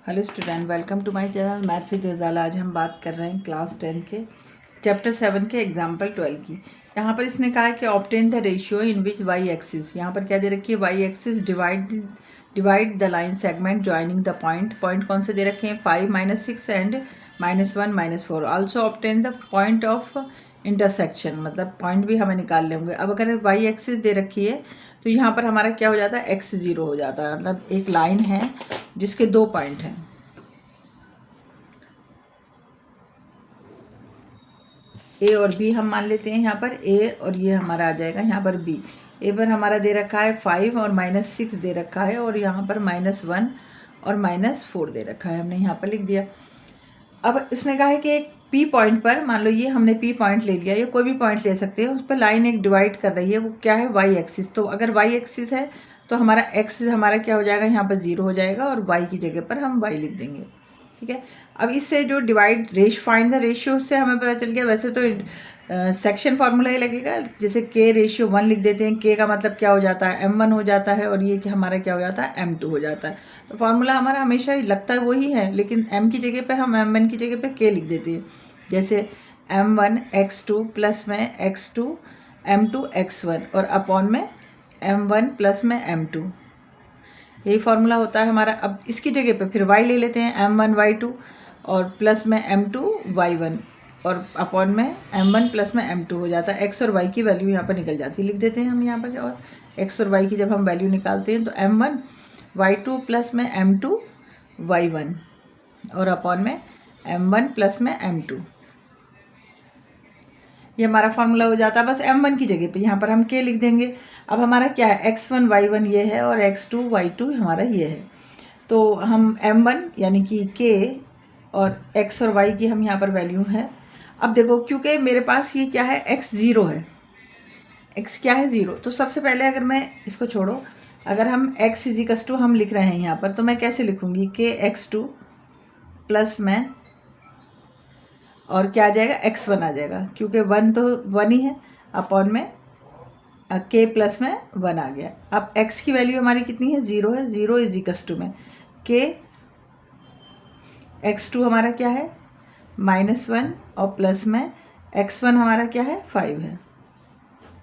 Hello student, welcome to my channel math with Gazala. आज हम बात कर रहे हैं क्लास 10 के चैप्टर 7 के एग्जाम्पल 12 की। यहाँ पर इसने कहा है कि obtain the ratio in which y axis, यहाँ पर क्या दे रखी है, y axis divide the line segment joining the point. Point कौन से दे रखे हैं, 5, -6 and -1, -4। Also obtain the point of intersection, मतलब पॉइंट भी हमें निकाल लेंगे। अब अगर वाई एक्सिस दे रखी है तो यहाँ पर हमारा क्या हो जाता है, x0 हो जाता है। मतलब एक लाइन है जिसके 2 पॉइंट हैं, ए और बी हम मान लेते हैं। यहाँ पर ए और ये हमारा आ जाएगा यहाँ पर बी। ए पर हमारा दे रखा है 5 और -6 दे रखा है, और यहाँ पर -1 और -4 दे रखा है, हमने यहाँ पर लिख दिया। अब उसने कहा है कि एक पी पॉइंट पर, मान लो ये हमने पी पॉइंट ले लिया, या कोई भी पॉइंट ले सकते हैं, उस पर लाइन एक डिवाइड कर रही है, वो क्या है, वाई एक्सिस। तो अगर वाई एक्सिस है तो हमारा एक्स हमारा क्या हो जाएगा, यहाँ पर 0 हो जाएगा, और वाई की जगह पर हम वाई लिख देंगे। ठीक है। अब इससे जो फाइंड द रेशियो से हमें पता चल गया। वैसे तो सेक्शन फार्मूला ही लगेगा, जैसे k/1 लिख देते हैं। k का मतलब क्या हो जाता है, m1 हो जाता है, और ये कि हमारा क्या हो जाता है, m2 हो जाता है। तो फार्मूला हमारा हमेशा ही लगता है वही है, लेकिन m की जगह पे हम m1 की जगह पे k लिख देते हैं। जैसे m1 x2 प्लस में x2 m2 x1 और अपॉन में m1 प्लस में m2, यही फार्मूला होता है हमारा। अब इसकी जगह पे फिर y ले लेते हैं, m1 y2 और प्लस में m2 y1 और अपॉन में m1 प्लस में m2 हो जाता है। x और y की वैल्यू यहाँ पर निकल जाती है, लिख देते हैं हम यहाँ पर। और x और y की जब हम वैल्यू निकालते हैं तो m1 y2 प्लस में m2 y1 और अपॉन में m1 प्लस में m2, ये हमारा फार्मूला हो जाता है। बस m1 की जगह पे यहाँ पर हम k लिख देंगे। अब हमारा क्या है, x1 y1 ये है और x2 y2 हमारा ये है। तो हम m1 यानी कि k और x और y की हम यहाँ पर वैल्यू है। अब देखो, क्योंकि मेरे पास ये क्या है, x0 है, x क्या है 0। तो सबसे पहले अगर मैं इसको छोड़ो, अगर हम x = हम लिख रहे हैं यहाँ पर, तो मैं कैसे लिखूँगी, kx2 प्लस में और क्या आ जाएगा, x1 आ जाएगा, क्योंकि 1 तो 1 ही है, अपॉन में k प्लस में 1 आ गया। अब x की वैल्यू हमारी कितनी है, 0 है। 0 = में k x2 हमारा क्या है, -1 और प्लस में x1 हमारा क्या है, 5 है,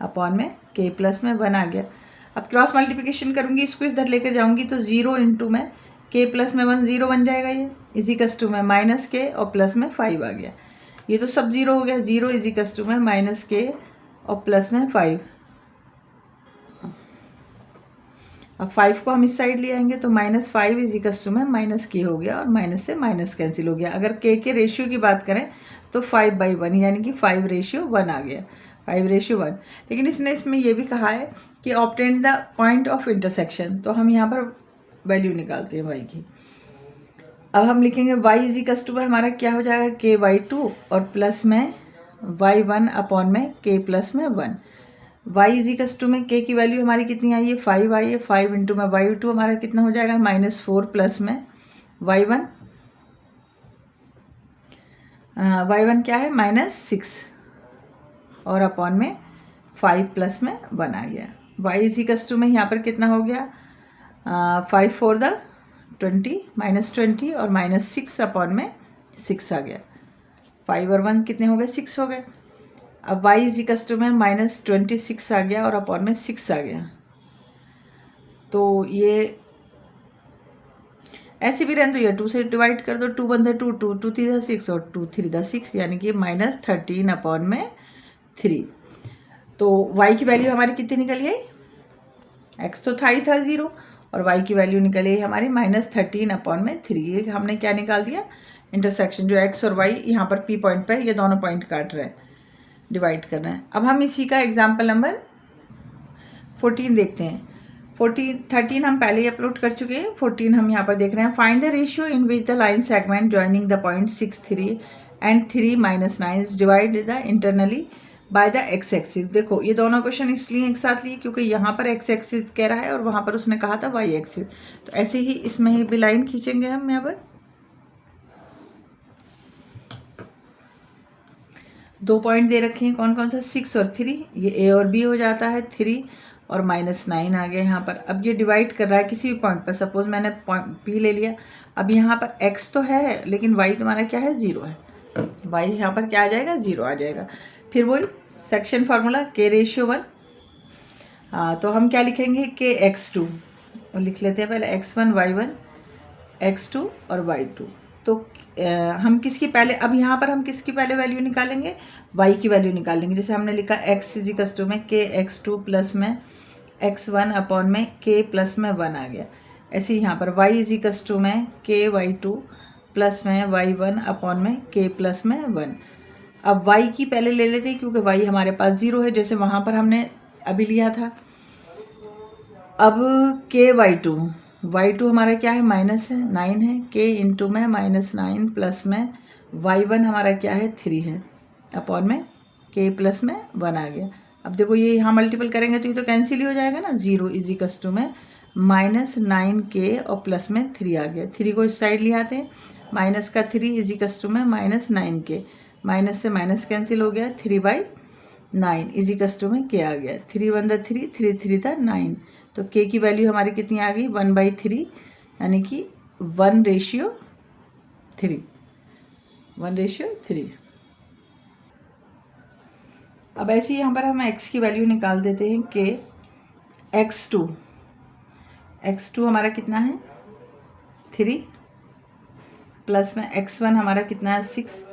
अपॉन में k प्लस में 1 आ गया। अब क्रॉस मल्टीप्लिकेशन करूँगी, इसको इधर लेकर जाऊँगी तो 0 इंटू में k प्लस में 1 0 बन जाएगा, ये = में -k और प्लस में 5 आ गया। ये तो सब 0 हो गया। 0 = में -k और प्लस में 5। अब 5 को हम इस साइड ले आएंगे तो -5 = में -k हो गया, और माइनस से माइनस कैंसिल हो गया। अगर k के रेशियो की बात करें तो 5/1 यानी कि 5:1 आ गया, 5:1। लेकिन इसमें ये भी कहा है कि obtain the point of intersection, तो हम यहाँ पर वैल्यू निकालते हैं y की। अब हम लिखेंगे y में हमारा क्या हो जाएगा, ky2 और प्लस में y1 अपॉन में k प्लस में 1। y में k की वैल्यू हमारी कितनी आई है, 5 आई है। 5 इंटू में y2 हमारा कितना हो जाएगा, -4 प्लस में y1, y1 क्या है, -6 और अपॉन में 5 प्लस में 1 आ गया। y में यहाँ पर कितना हो गया, 5 4 20 -20 और -6 अपॉन में 6 आ गया। 5 और 1 कितने हो गए, 6 हो गए। अब y में -26 आ गया और अपॉन में 6 आ गया। तो ये ऐसे भी रहने दो, ये 2 से डिवाइड कर दो, 2 1 2 2 2 3 6 और 2 3 6, यानी कि -13 अपॉन में 3। तो y की वैल्यू हमारी कितनी निकली है, x तो था ही था 0, और y की वैल्यू निकली हमारी -13 अपॉन में 3। ये हमने क्या निकाल दिया, इंटरसेक्शन, जो x और y यहाँ पर p पॉइंट पे ये दोनों पॉइंट काट रहे हैं, डिवाइड करना है। अब हम इसी का एग्जाम्पल नंबर 14 देखते हैं। 13 हम पहले ही अपलोड कर चुके हैं, 14 हम यहाँ पर देख रहे हैं। Find the ratio in which the line segment joining the point 6 3 and 3 -9 divide the internally by the x axis. देखो, ये दोनों क्वेश्चन इसलिए एक साथ लिए क्योंकि यहाँ पर x एक्सिस कह रहा है और वहाँ पर उसने कहा था y एक्सिस। तो ऐसे ही इसमें ही भी लाइन खींचेंगे हम यहाँ पर। 2 पॉइंट दे रखे हैं, कौन कौन सा, 6 और 3, ये a और b हो जाता है। 3 और -9 आ गया यहाँ पर। अब ये डिवाइड कर रहा है किसी भी पॉइंट पर, सपोज मैंने पॉइंट P ले लिया। अब यहाँ पर x तो है लेकिन y तुम्हारा क्या है, 0 है। y यहाँ पर क्या आ जाएगा, 0 आ जाएगा। फिर वही सेक्शन फार्मूला k/1। हाँ, तो हम क्या लिखेंगे, kx2 और लिख लेते हैं पहले x1 y1 x2 और y2। तो हम किसकी पहले, अब यहाँ पर हम किसकी पहले वैल्यू निकालेंगे, y की वैल्यू निकालेंगे। जैसे हमने लिखा x = में kx2 प्लस में x1 अपॉन में k प्लस में 1 आ गया। ऐसे यहाँ पर y = में ky2 प्लस में y1 अपॉन में k प्लस में 1। अब y की पहले ले लेते हैं क्योंकि y हमारे पास 0 है, जैसे वहाँ पर हमने अभी लिया था। अब y2 हमारा क्या है, -9 है, k इंटू में -9 प्लस में y1 हमारा क्या है, 3 है, अपॉन में k प्लस में 1 आ गया। अब देखो ये यहाँ मल्टीपल करेंगे तो ये तो कैंसिल ही हो जाएगा ना। 0 = में -9k और प्लस में 3 आ गया। 3 को इस साइड ले आते हैं, माइनस का 3 = में -9k, माइनस से माइनस कैंसिल हो गया, 3/9 = में k आ गया। 3 × 1 = 3, 3 × 3 = 9। तो k की वैल्यू हमारी कितनी आ गई, 1/3, यानी कि 1/3, 1/3। अब ऐसे ही यहाँ पर हम x की वैल्यू निकाल देते हैं कि x2 हमारा कितना है, 3 प्लस में x1 हमारा कितना है, 6,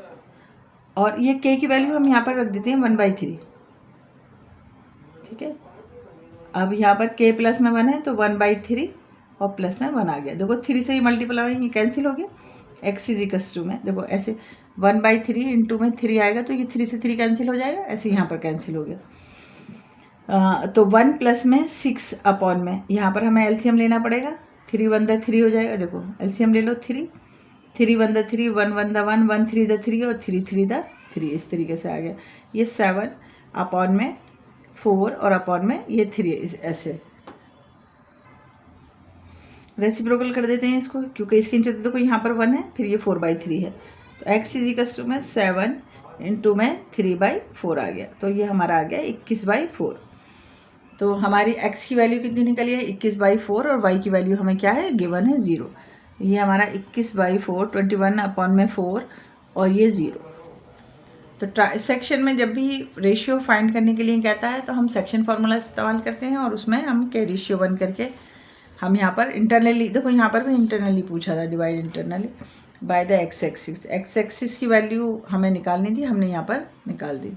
और ये k की वैल्यू हम यहाँ पर रख देते हैं 1/3। ठीक है, अब यहाँ पर k प्लस में 1 है तो 1/3 और प्लस में 1 आ गया। देखो 3 से ही मल्टीपल आएंगे, कैंसिल हो गया। x = में देखो ऐसे 1/3 इंटू में 3 आएगा तो ये 3 से 3 कैंसिल हो जाएगा, ऐसे यहाँ पर कैंसिल हो गया। तो 1 प्लस में 6 अपॉन में, यहाँ पर हमें एलसीएम लेना पड़ेगा। 3 × 1 = 3 हो जाएगा। देखो एलसीएम ले लो, 3 × 1 = 3, 1 × 1 = 1, 1 × 3 = 3 और 3 × 3 = 3, इस तरीके से आ गया। ये 7 अपॉन में 4 और अपॉन में ये 3, ऐसे रेसिप्रोकल कर देते हैं इसको, क्योंकि इसके नीचे देखो यहाँ पर 1 है, फिर ये 4/3 है। तो x = में 7 इंटू में 3/4 आ गया। तो ये हमारा आ गया 21/4। तो हमारी x की वैल्यू कितनी निकली है, 21/4, और y की वैल्यू हमें क्या है, गिवन है 0। ये हमारा 21/4, 21/4 और ये 0। तो सेक्शन में जब भी रेशियो फाइंड करने के लिए कहता है तो हम सेक्शन फार्मूला इस्तेमाल करते हैं, और उसमें हम k/1 करके हम यहाँ पर इंटरनली, देखो यहाँ पर भी इंटरनली पूछा था, divide internally by the x axis की वैल्यू हमें निकालनी थी, हमने यहाँ पर निकाल दी।